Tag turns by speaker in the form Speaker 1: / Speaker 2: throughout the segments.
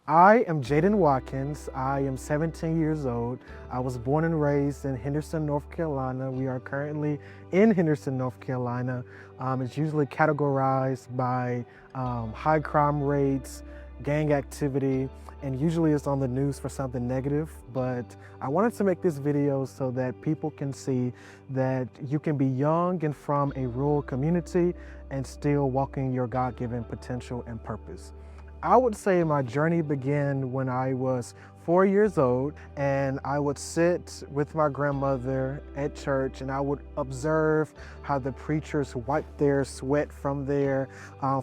Speaker 1: I am Jayden Watkins. I am 17 years old. I was born and raised in Henderson, North Carolina. We are currently in Henderson, North Carolina. It's usually categorized by high crime rates, gang activity, and usually it's on the news for something negative. But I wanted to make this video so that people can see that you can be young and from a rural community and still walking your God-given potential and purpose. I would say my journey began when I was 4 years old, and I would sit with my grandmother at church and I would observe how the preachers wiped their sweat from their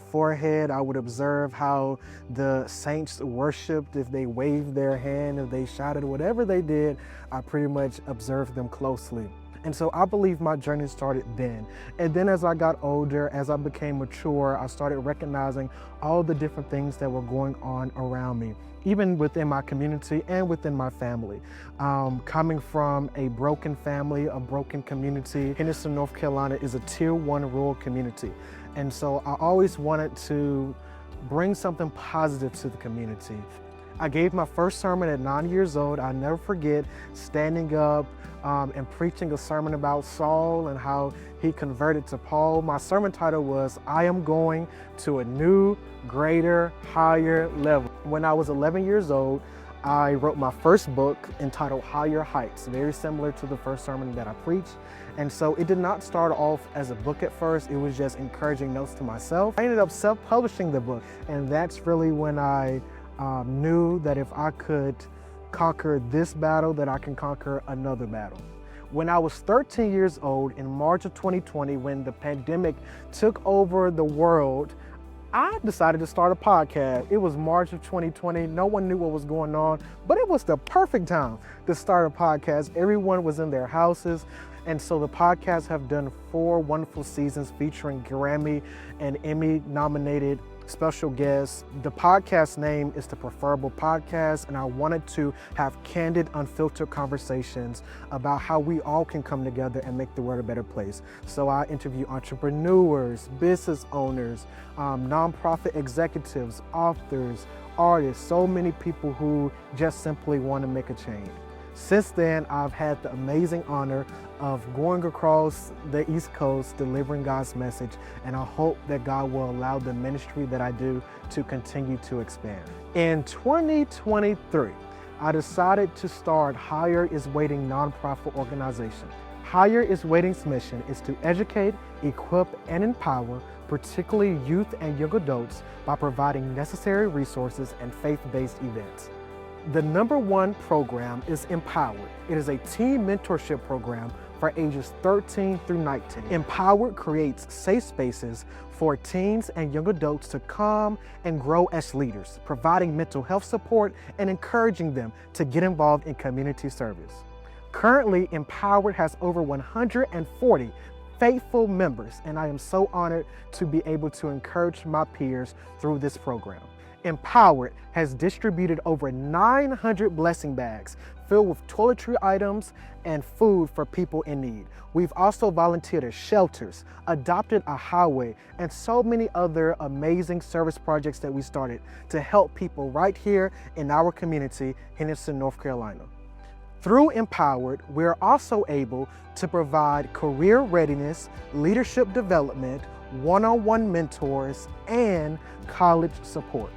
Speaker 1: forehead. I would observe how the saints worshiped, if they waved their hand, if they shouted, whatever they did, I pretty much observed them closely. And so I believe my journey started then. And then as I got older, as I became mature, I started recognizing all the different things that were going on around me, even within my community and within my family. Coming from a broken family, a broken community, Henderson, North Carolina is a Tier 1 rural community. And so I always wanted to bring something positive to the community. I gave my first sermon at 9 years old. I'll never forget standing up and preaching a sermon about Saul and how he converted to Paul. My sermon title was, "I am going to a new, greater, higher level." When I was 11 years old, I wrote my first book entitled Higher Heights, very similar to the first sermon that I preached. And so it did not start off as a book at first, it was just encouraging notes to myself. I ended up self-publishing the book, and that's really when I knew that if I could conquer this battle, that I can conquer another battle. When I was 13 years old, in March of 2020, when the pandemic took over the world, I decided to start a podcast. It was March of 2020. No one knew what was going on, but it was the perfect time to start a podcast. Everyone was in their houses. And so the podcasts have done 4 wonderful seasons featuring Grammy and Emmy nominated special guests. The podcast name is The Preferable Podcast, and I wanted to have candid, unfiltered conversations about how we all can come together and make the world a better place. So I interview entrepreneurs, business owners, nonprofit executives, authors, artists, so many people who just simply want to make a change. Since then, I've had the amazing honor of going across the East Coast delivering God's message, and I hope that God will allow the ministry that I do to continue to expand. In 2023, I decided to start Higher is Waiting nonprofit organization. Higher is Waiting's mission is to educate, equip, and empower particularly youth and young adults by providing necessary resources and faith-based events. The #1 program is Empowered. It is a team mentorship program for ages 13 through 19. Empowered creates safe spaces for teens and young adults to come and grow as leaders, providing mental health support and encouraging them to get involved in community service. Currently, Empowered has over 140 faithful members, and I am so honored to be able to encourage my peers through this program. Empowered has distributed over 900 blessing bags filled with toiletry items and food for people in need. We've also volunteered at shelters, adopted a highway, and so many other amazing service projects that we started to help people right here in our community, Henderson, North Carolina. Through Empowered, we're also able to provide career readiness, leadership development, one-on-one mentors, and college support.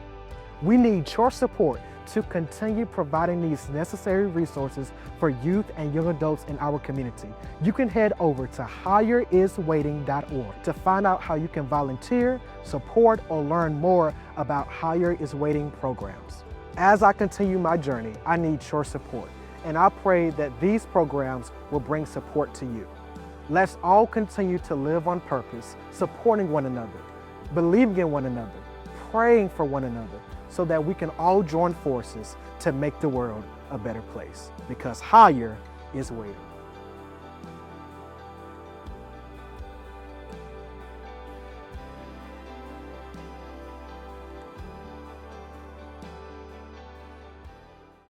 Speaker 1: We need your support to continue providing these necessary resources for youth and young adults in our community. You can head over to higheriswaiting.org to find out how you can volunteer, support, or learn more about Higher is Waiting programs. As I continue my journey, I need your support, and I pray that these programs will bring support to you. Let's all continue to live on purpose, supporting one another, believing in one another, praying for one another, so that we can all join forces to make the world a better place, because Higher is Waiting.